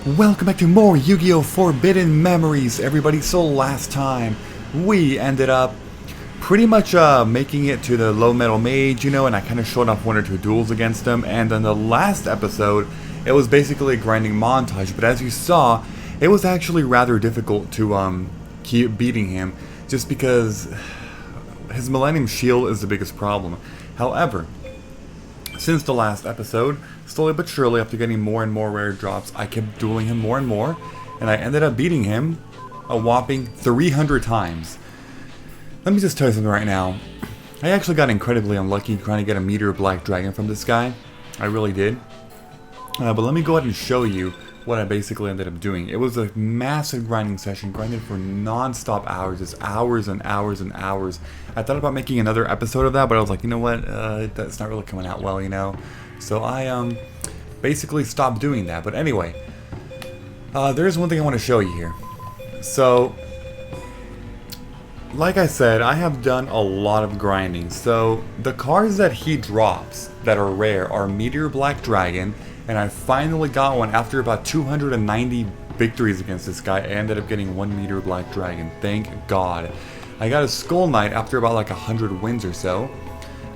Welcome back to more Yu-Gi-Oh! Forbidden Memories, everybody. So last time, we ended up pretty much making it to the low metal mage, and I kind of showed off one or two duels against him, and in the last episode, it was basically a grinding montage, but as you saw, it was actually rather difficult to keep beating him, just because his Millennium Shield is the biggest problem. However, since the last episode, slowly but surely, after getting more and more rare drops, I kept dueling him more and more, and I ended up beating him a whopping 300 times. Let me just tell you something right now. I actually got incredibly unlucky trying to get a Meteor Black Dragon from this guy. I really did. But let me go ahead and show you what I basically ended up doing. It was a massive grinding session, grinded for non-stop hours, just hours and hours and hours. I thought about making another episode of that, but I was like, you know what, that's not really coming out well, So I basically stopped doing that. But anyway, there's one thing I want to show you here. So, like I said, I have done a lot of grinding. So the cards that he drops that are rare are Meteor Black Dragon, and I finally got one after about 290 victories against this guy. I ended up getting one Meteor Black Dragon, thank God. I got a Skull Knight after about like 100 wins or so.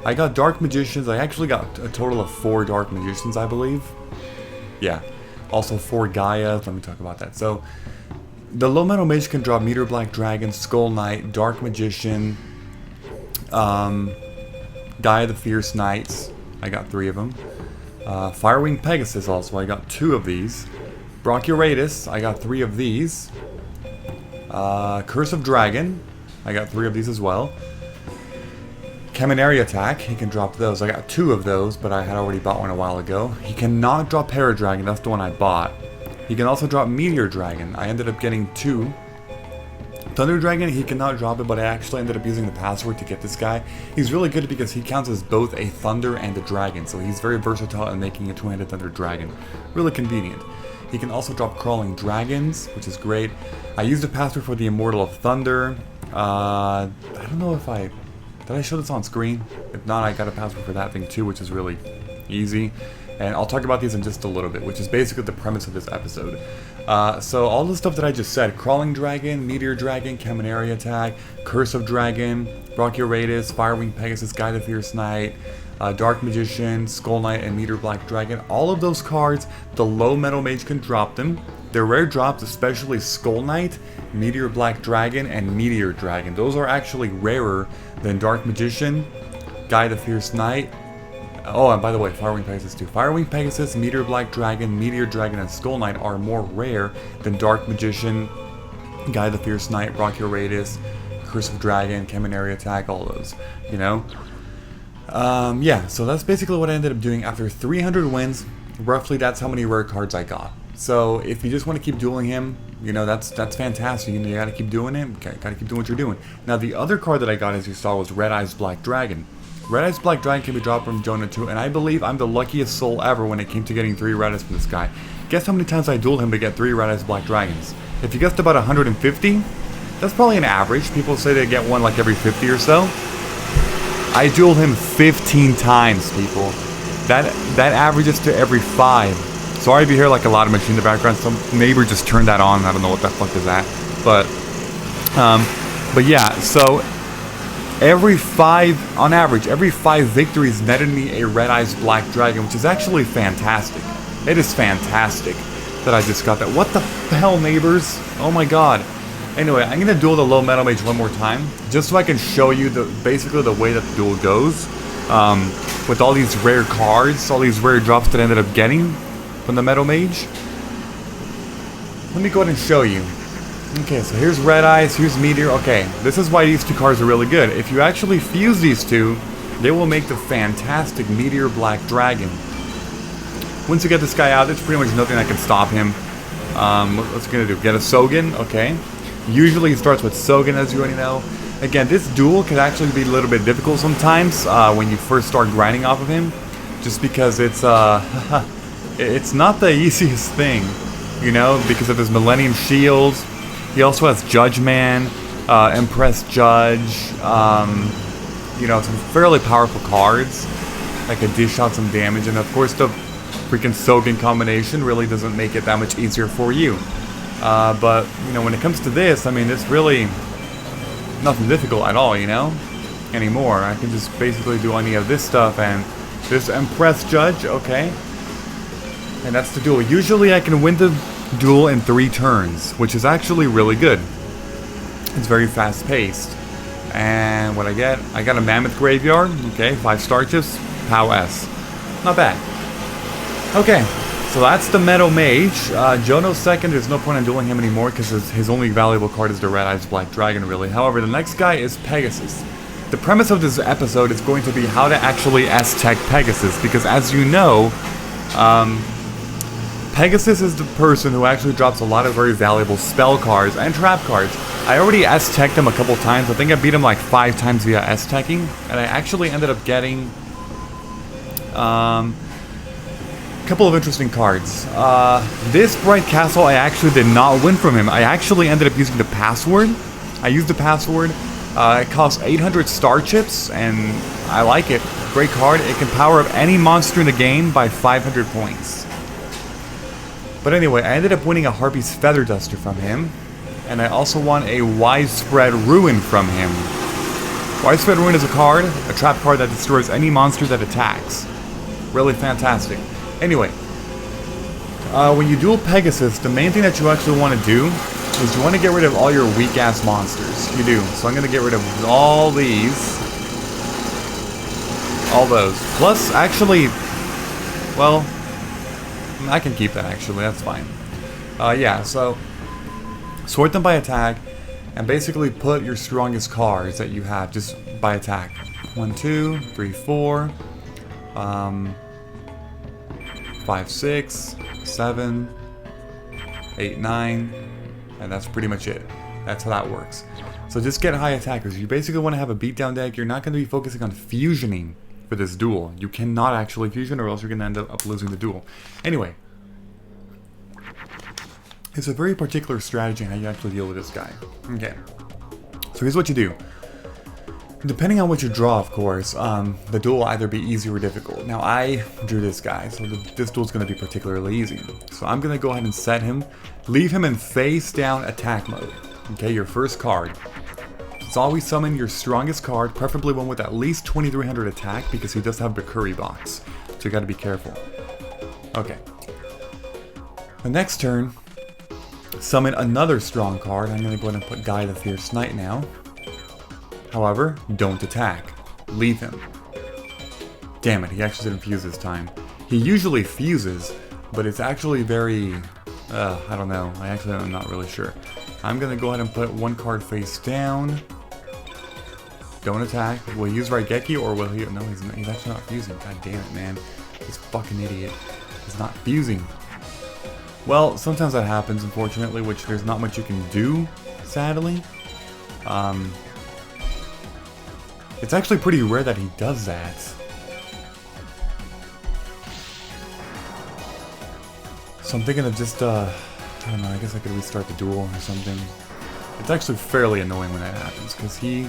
I got Dark Magicians. I actually got a total of 4 Dark Magicians, I believe. Yeah. Also 4 Gaias. Let me talk about that. So, the low metal mage can drop Meteor Black Dragon, Skull Knight, Dark Magician, Gaia the Fierce Knights. I got 3 of them. Firewing Pegasus also. I got 2 of these. Brachioratus. I got 3 of these. Curse of Dragon. I got 3 of these as well. Caminary Attack, he can drop those. I got 2 of those, but I had already bought one a while ago. He cannot drop Paradragon, that's the one I bought. He can also drop Meteor Dragon. I ended up getting 2. Thunder Dragon, he cannot drop it, but I actually ended up using the password to get this guy. He's really good because he counts as both a Thunder and a Dragon, so he's very versatile in making a two-handed Thunder Dragon. Really convenient. He can also drop Crawling Dragons, which is great. I used the password for the Immortal of Thunder. I don't know if did I show this on screen? If not, I got a password for that thing too, which is really easy. And I'll talk about these in just a little bit, which is basically the premise of this episode. So all the stuff that I just said, Crawling Dragon, Meteor Dragon, Caminary Attack, Curse of Dragon, Brachioratus, Firewing Pegasus, Gaia the Fierce Knight, Dark Magician, Skull Knight, and Meteor Black Dragon. All of those cards, the low metal mage can drop them. They're rare drops, especially Skull Knight, Meteor Black Dragon, and Meteor Dragon. Those are actually rarer than Dark Magician, Gaia the Fierce Knight. Oh, and by the way, Firewing Pegasus too. Firewing Pegasus, Meteor Black Dragon, Meteor Dragon, and Skull Knight are more rare than Dark Magician, Gaia the Fierce Knight, Brachioratus, Curse of Dragon, Caminary Attack, all those, Yeah, so that's basically what I ended up doing after 300 wins. Roughly, that's how many rare cards I got. So if you just want to keep dueling him, that's fantastic. You gotta keep doing it. Gotta keep doing what you're doing. Now the other card that I got, as you saw, was Red Eyes Black Dragon. Red Eyes Black Dragon can be dropped from Jonah too, and I believe I'm the luckiest soul ever when it came to getting 3 Red Eyes from this guy. Guess how many times I dueled him to get 3 Red Eyes Black Dragons? If you guessed about 150, that's probably an average. People say they get one like every 50 or so. I dueled him 15 times, people. That averages to every 5. Sorry if you hear like a lot of machine in the background. Some neighbor just turned that on. I don't know what the fuck is that. But yeah, so on average, every 5 victories netted me a Red Eyes Black Dragon, which is actually fantastic. It is fantastic that I just got that. What the hell, neighbors? Oh my god. Anyway, I'm gonna duel the low metal mage one more time, just so I can show you basically the way that the duel goes. With all these rare cards, all these rare drops that I ended up getting from the metal mage. Let me go ahead and show you. Okay, so here's Red Eyes, here's Meteor. Okay, this is why these 2 cards are really good. If you actually fuse these 2, they will make the fantastic Meteor Black Dragon. Once you get this guy out, there's pretty much nothing that can stop him. What's he gonna do? Get a Sogen? Okay. Usually he starts with Sogen, as you already know. Again, this duel can actually be a little bit difficult sometimes when you first start grinding off of him. Just because it's not the easiest thing, because of his Millennium Shields. He also has Judge Man, Impress Judge, some fairly powerful cards that could dish out some damage. And of course, the freaking soak in combination really doesn't make it that much easier for you. But, you know, when it comes to this, I mean, it's really nothing difficult at all, you know, anymore. I can just basically do any of this stuff and this impress judge, okay. And that's the duel. Usually I can win the duel in 3 turns, which is actually really good. It's very fast-paced. And what I got a Mammoth Graveyard, okay, 5 star chips, POW S. Not bad. Okay, so that's the Meadow Mage. Jono's second, there's no point in dueling him anymore because his only valuable card is the Red Eyes Black Dragon, really. However, the next guy is Pegasus. The premise of this episode is going to be how to actually S-TEC Pegasus, because as you know, Pegasus is the person who actually drops a lot of very valuable spell cards and trap cards. I already S-TEC'd him a couple times. I think I beat him like 5 times via S-TECing, and I actually ended up getting a couple of interesting cards. This Bright Castle, I actually did not win from him. I actually ended up using the password. I used the password. It costs 800 star chips, and I like it. Great card. It can power up any monster in the game by 500 points. But anyway, I ended up winning a Harpy's Feather Duster from him, and I also won a Widespread Ruin from him. Widespread Ruin is a card, a trap card that destroys any monster that attacks. Really fantastic. Anyway, when you duel Pegasus, the main thing that you actually want to do is you want to get rid of all your weak-ass monsters. You do. So I'm going to get rid of all these. All those. Plus, actually, well, I can keep that, actually. That's fine. Yeah, so sort them by attack, and basically put your strongest cards that you have just by attack. 1, 2, 3, 4, 5, 6, 7, 8, 9, and that's pretty much it. That's how that works. So just get high attackers. You basically want to have a beatdown deck. You're not going to be focusing on fusioning for this duel. You cannot actually fusion, or else you're going to end up losing the duel. Anyway, it's a very particular strategy on how you actually deal with this guy. Okay, so here's what you do. Depending on what you draw, of course, the duel will either be easy or difficult. Now, I drew this guy, so this duel is going to be particularly easy. So I'm going to go ahead and set him, leave him in face-down attack mode. Okay, your first card. It's always summon your strongest card, preferably one with at least 2300 attack, because he does have the Curry box. So you got to be careful. Okay. The next turn, summon another strong card. I'm going to go ahead and put Guy the Fierce Knight now. However, don't attack. Leave him. Damn it, he actually didn't fuse this time. He usually fuses, but it's actually very... I don't know. I'm not really sure. I'm going to go ahead and put one card face down. Don't attack. Will he use Raigeki, or will he... No, he's actually not fusing. God damn it, man. This fucking idiot is not fusing. Well, sometimes that happens, unfortunately, which there's not much you can do, sadly. It's actually pretty rare that he does that. So I'm thinking of just, I don't know, I guess I could restart the duel or something. It's actually fairly annoying when that happens, because he...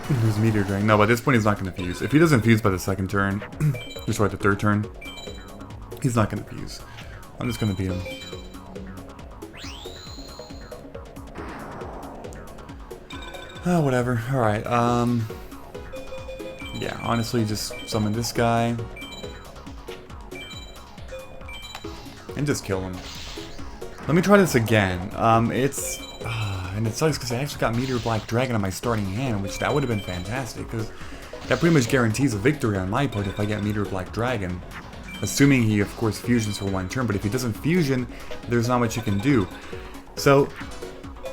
There's Meteor Dragon. No, by this point he's not going to fuse. If he doesn't fuse by the second turn, just right, the third turn, he's not going to fuse. I'm just going to beat him. Oh, whatever. Alright, yeah, honestly, just summon this guy. And just kill him. Let me try this again. And it sucks because I actually got Meteor Black Dragon on my starting hand, which that would have been fantastic, because that pretty much guarantees a victory on my part if I get Meteor Black Dragon. Assuming he, of course, fusions for one turn, but if he doesn't fusion, there's not much you can do. So,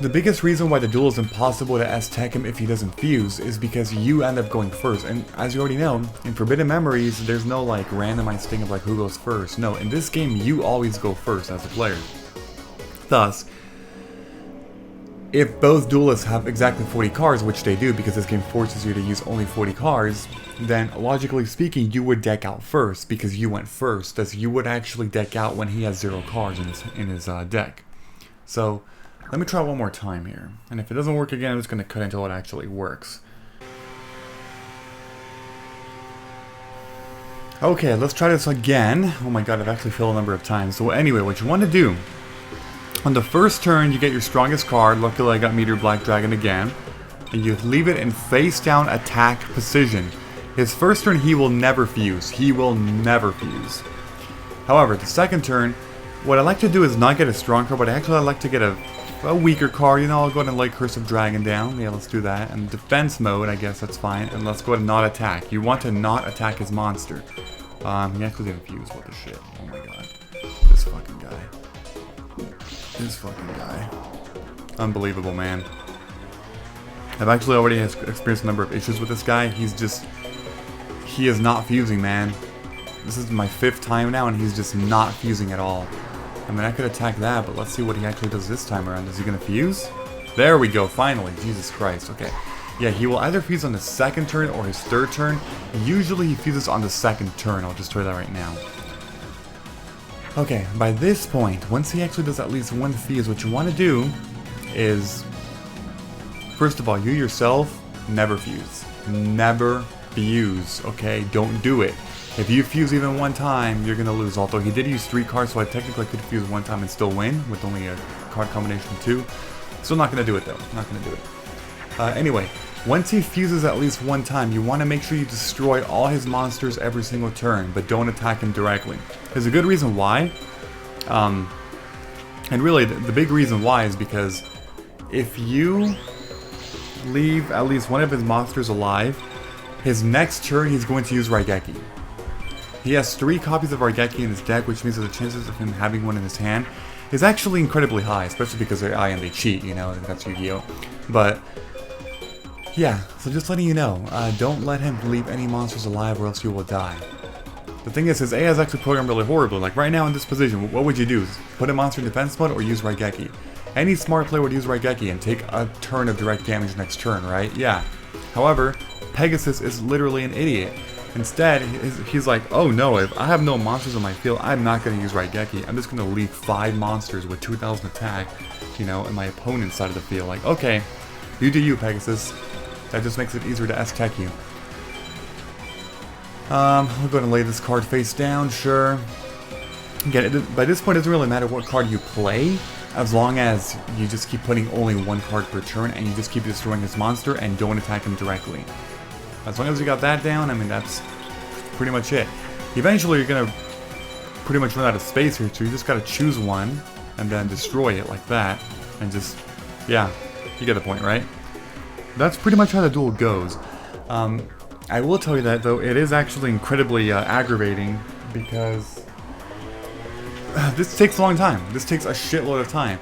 the biggest reason why the duel is impossible to S-TEC him if he doesn't fuse is because you end up going first. And as you already know, in Forbidden Memories, there's no like randomized thing of like who goes first. No, in this game, you always go first as a player. Thus, if both duelists have exactly 40 cards, which they do because this game forces you to use only 40 cards, then logically speaking, you would deck out first because you went first. Thus, you would actually deck out when he has 0 cards in his deck. So, let me try one more time here. And if it doesn't work again, I'm just going to cut until it actually works. Okay, let's try this again. Oh my god, I've actually failed a number of times. So anyway, what you want to do, on the first turn, you get your strongest card. Luckily, I got Meteor Black Dragon again. And you leave it in face down attack position. His first turn, he will never fuse. He will never fuse. However, the second turn, what I like to do is not get a strong card, but actually I like to get a weaker card. You know, I'll go ahead and lay Curse of Dragon down. Yeah, let's do that. And defense mode, I guess that's fine. And let's go ahead and not attack. You want to not attack his monster. He actually didn't fuse. What the shit? Oh my god. This fucking guy. This fucking guy. Unbelievable, man. I've actually already experienced a number of issues with this guy. He is not fusing, man. This is my 5th time now, and he's just not fusing at all. I mean, I could attack that, but let's see what he actually does this time around. Is he gonna fuse? There we go, finally. Jesus Christ, okay. Yeah, he will either fuse on the second turn or his third turn. Usually he fuses on the second turn, I'll just tell you that right now. Okay, by this point, once he actually does at least one fuse, what you want to do is, first of all, you yourself, never fuse. Never fuse, okay? Don't do it. If you fuse even one time, you're gonna lose. Although he did use 3 cards, so I technically could fuse one time and still win with only a card combination of 2. Still not gonna do it though. Not gonna do it. Anyway, once he fuses at least one time, you want to make sure you destroy all his monsters every single turn, but don't attack him directly. There's a good reason why. And really, the big reason why is because if you leave at least one of his monsters alive, his next turn he's going to use Raigeki. He has 3 copies of Raigeki in his deck, which means that the chances of him having one in his hand is actually incredibly high, especially because they're AI and they cheat, you know, that's Yu-Gi-Oh! But yeah, so just letting you know, don't let him leave any monsters alive or else you will die. The thing is, his AI is actually programmed really horribly. Like right now in this position, what would you do? Put a monster in defense mode or use Raigeki? Any smart player would use Raigeki and take a turn of direct damage next turn, right? Yeah. However, Pegasus is literally an idiot. Instead, he's like, oh no, if I have no monsters on my field, I'm not going to use Raigeki. I'm just going to leave 5 monsters with 2,000 attack, you know, in my opponent's side of the field. Like, okay, you do you, Pegasus. That just makes it easier to S-TEC you. We'll go ahead and lay this card face down, sure. Again, by this point, it doesn't really matter what card you play, as long as you just keep putting only 1 card per turn and you just keep destroying his monster and don't attack him directly. As long as you got that down, I mean, that's pretty much it. Eventually, you're going to pretty much run out of space here, so you just got to choose one and then destroy it like that. And just, yeah, you get the point, right? That's pretty much how the duel goes. I will tell you that, though, it is actually incredibly aggravating because this takes a long time. This takes a shitload of time.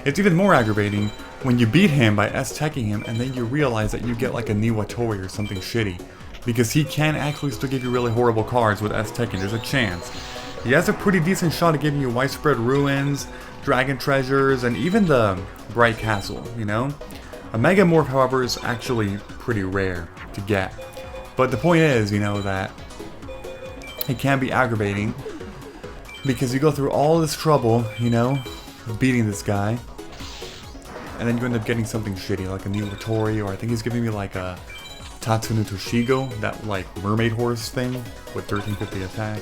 It's even more aggravating when you beat him by S-TECing him and then you realize that you get like a Niwatori or something shitty. Because he can actually still give you really horrible cards with S-TECing. There's a chance. He has a pretty decent shot at giving you Widespread Ruins, Dragon Treasures, and even the Bright Castle, you know? A Mega Morph, however, is actually pretty rare to get. But the point is, you know, that it can be aggravating because you go through all this trouble, you know, beating this guy, and then you end up getting something shitty, like a Niwatori, or I think he's giving me like a Tatsunu Toshigo, that like mermaid horse thing with 1350 attack.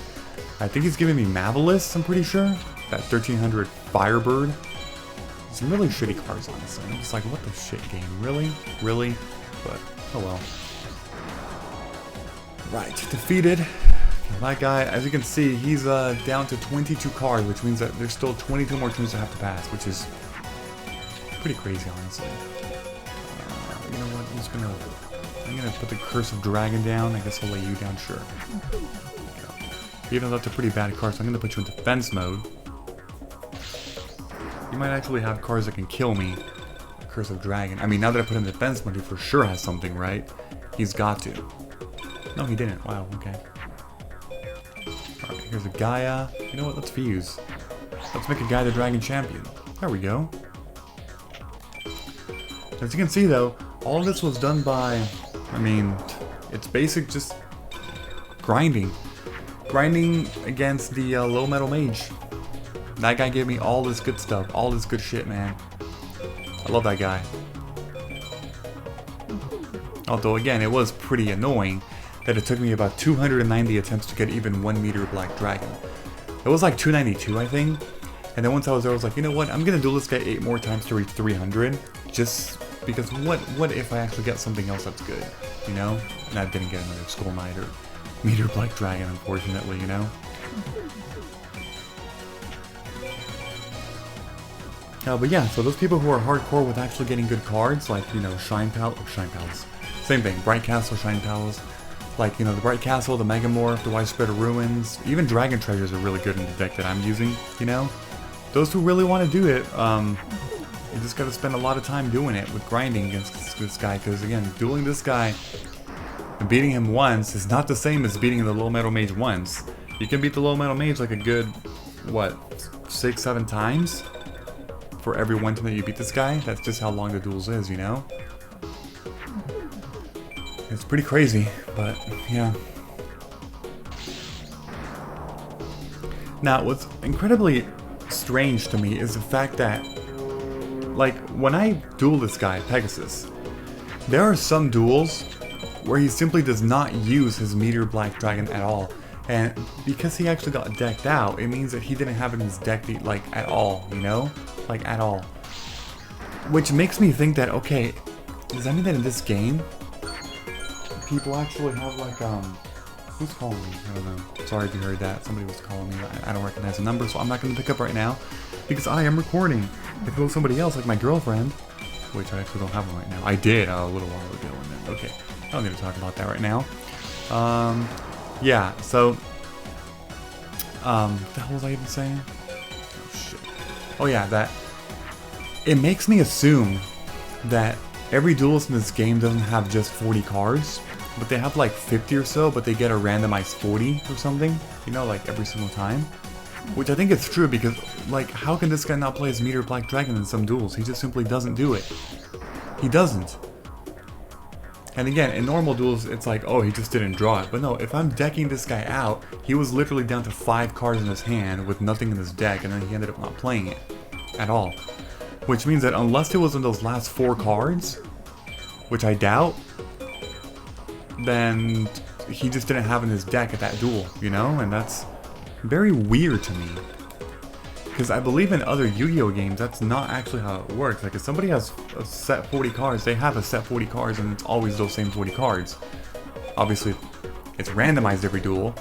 I think he's giving me Mavelis, I'm pretty sure, that 1300 Firebird. Some really shitty cards, honestly. I'm just like, what the shit game? Really? Really? But, oh well. Right, defeated. That guy, as you can see, he's down to 22 cards, which means that there's still 22 more turns to have to pass, which is pretty crazy, honestly. You know what? I'm gonna put the Curse of Dragon down. I guess I'll lay you down, sure. Even though that's a pretty bad card, so I'm gonna put you in defense mode. You might actually have cards that can kill me. Curse of Dragon. I mean, now that I put him in defense mode, he for sure has something, right? He's got to. No, he didn't. Wow, okay. Alright, here's a Gaia. You know what? Let's fuse. Let's make a Gaia the Dragon Champion. There we go. As you can see, though, all this was done by, I mean, it's basic just grinding. Grinding against the low metal mage. That guy gave me all this good stuff, all this good shit, man. I love that guy. Although, again, it was pretty annoying that it took me about 290 attempts to get even one Meteor Black Dragon. It was like 292, I think. And then once I was there, I was like, you know what? I'm gonna duel this guy 8 more times to reach 300. Just because what if I actually get something else that's good? You know? And I didn't get another Skull Knight or Meteor Black Dragon, unfortunately, you know? But yeah, so those people who are hardcore with actually getting good cards, like, you know, Shine Palace. Same thing, Bright Castle, Shine Palace. Like, you know, the Bright Castle, the Megamorph, the Widespread of Ruins, even Dragon Treasures are really good in the deck that I'm using, you know? Those who really want to do it, you just gotta spend a lot of time doing it with grinding against this guy, because again, dueling this guy and beating him once is not the same as beating the Low Metal Mage once. You can beat the Low Metal Mage like a good, what, 6-7 times? For every one time that you beat this guy. That's just how long the duels is, you know? It's pretty crazy, but yeah. Now, what's incredibly strange to me is the fact that, like, when I duel this guy, Pegasus, there are some duels where he simply does not use his Meteor Black Dragon at all. And because he actually got decked out, it means that he didn't have it in his deck, like, at all, you know? Like, at all. Which makes me think that, okay, does that mean that in this game, people actually have, like, who's calling me? I don't know. Sorry if you heard that. Somebody was calling me. I don't recognize the number, so I'm not going to pick up right now, because I am recording. If it was somebody else, like my girlfriend, which I actually don't have one right now. I did a little while ago, and then, okay. I don't need to talk about that right now. Yeah, so, what the hell was I even saying? Oh, shit. Oh yeah, that, it makes me assume that every duelist in this game doesn't have just 40 cards, but they have like 50 or so, but they get a randomized 40 or something, you know, like every single time. Which I think is true, because, like, how can this guy not play his Meteor Black Dragon in some duels? He just simply doesn't do it. He doesn't. And again, in normal duels, it's like, oh, he just didn't draw it. But no, if I'm decking this guy out, he was literally down to 5 cards in his hand with nothing in his deck, and then he ended up not playing it at all. Which means that unless it was in those last 4 cards, which I doubt, then he just didn't have in his deck at that duel, you know? And that's very weird to me. Because I believe in other Yu-Gi-Oh games, that's not actually how it works. Like, if somebody has a set 40 cards, they have a set 40 cards, and it's always those same 40 cards. Obviously, it's randomized every duel,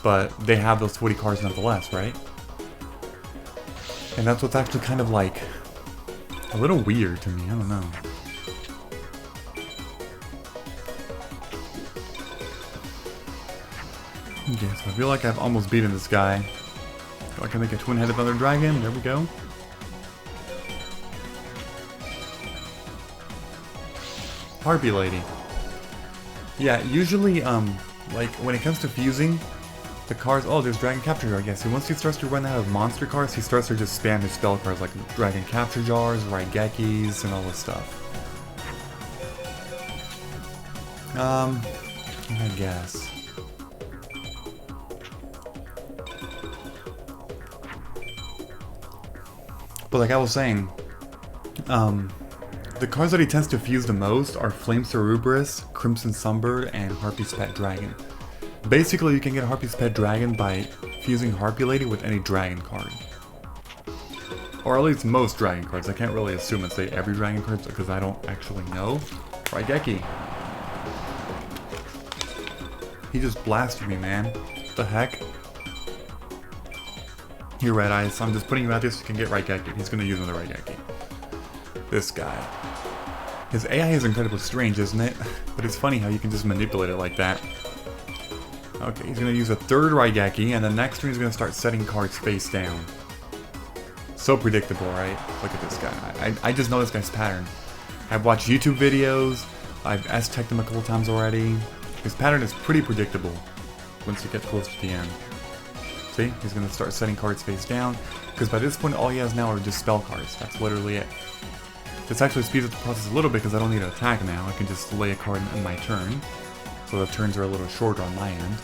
but they have those 40 cards nonetheless, right? And that's what's actually kind of, like, a little weird to me. I don't know. Okay, so I feel like I've almost beaten this guy. I can make a twin-headed Thunder Dragon. There we go. Harpy Lady. Yeah, usually, like, when it comes to fusing, the cards... Oh, there's Dragon Capture Jar, I guess. So once he starts to run out of monster cards, he starts to just spam his spell cards, like Dragon Capture Jars, Raigekis, and all this stuff. I guess. But like I was saying, the cards that he tends to fuse the most are Flame Cerebrus, Crimson Sunbird, and Harpy's Pet Dragon. Basically, you can get Harpy's Pet Dragon by fusing Harpy Lady with any dragon card. Or at least most dragon cards. I can't really assume and say every dragon card because I don't actually know. Raigeki. He just blasted me, man. What the heck? Here, Red Eyes, I'm just putting you out there so you can get Raigeki. He's gonna use another Raigeki. This guy. His AI is incredibly strange, isn't it? But it's funny how you can just manipulate it like that. Okay, he's gonna use a third Raigeki, and the next turn he's gonna start setting cards face down. So predictable, right? Look at this guy. I just know this guy's pattern. I've watched YouTube videos, I've S-TEC'd him a couple times already. His pattern is pretty predictable once you get close to the end. See? He's going to start setting cards face down, because by this point all he has now are just spell cards. That's literally it. This actually speeds up the process a little bit because I don't need to attack now. I can just lay a card in my turn. So the turns are a little shorter on my end.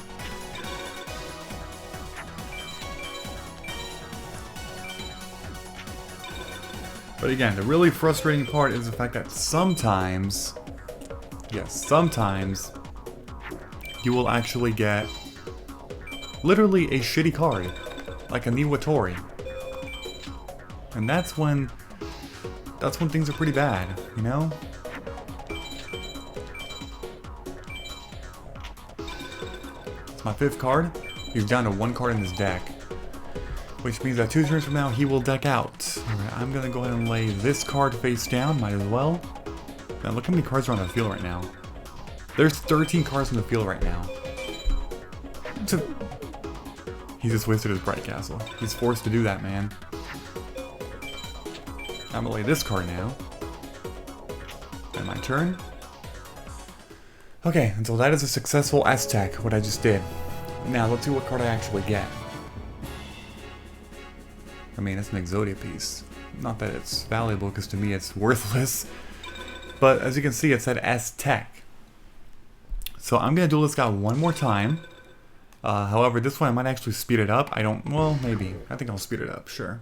But again, the really frustrating part is the fact that sometimes, yes, sometimes, you will actually get literally a shitty card, like a Niwatori. And that's when things are pretty bad, you know? It's my 5th card. He's down to 1 card in his deck, which means that 2 turns from now he will deck out. Alright, I'm gonna go ahead and lay this card face down, might as well. Now look how many cards are on the field right now. There's 13 cards on the field right now. He just wasted his Bright Castle. He's forced to do that, man. I'm gonna lay this card now. And my turn. Okay, and so that is a successful S-TEC, what I just did. Now, let's see what card I actually get. I mean, it's an Exodia piece. Not that it's valuable, because to me it's worthless. But as you can see, it said S-TEC. So I'm gonna duel this guy one more time. However, this one I might actually speed it up. Well, maybe. I think I'll speed it up, sure.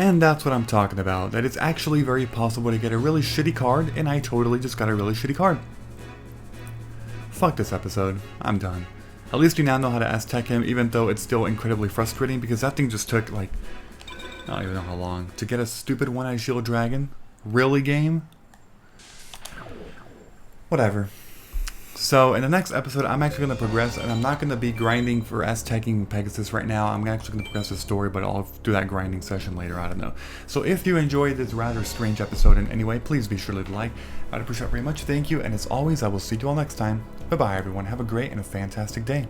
And that's what I'm talking about, that it's actually very possible to get a really shitty card, and I totally just got a really shitty card. Fuck this episode. I'm done. At least we now know how to S-TEC him, even though it's still incredibly frustrating, because that thing just took, like, I don't even know how long. To get a stupid one-eyed shield dragon? Really, game? Whatever. So, in the next episode, I'm actually going to progress, and I'm not going to be grinding for S-TECing Pegasus right now. I'm actually going to progress the story, but I'll do that grinding session later, I don't know. So, if you enjoyed this rather strange episode in any way, please be sure to leave a like. I'd appreciate it very much. Thank you, and as always, I will see you all next time. Bye-bye, everyone. Have a great and a fantastic day.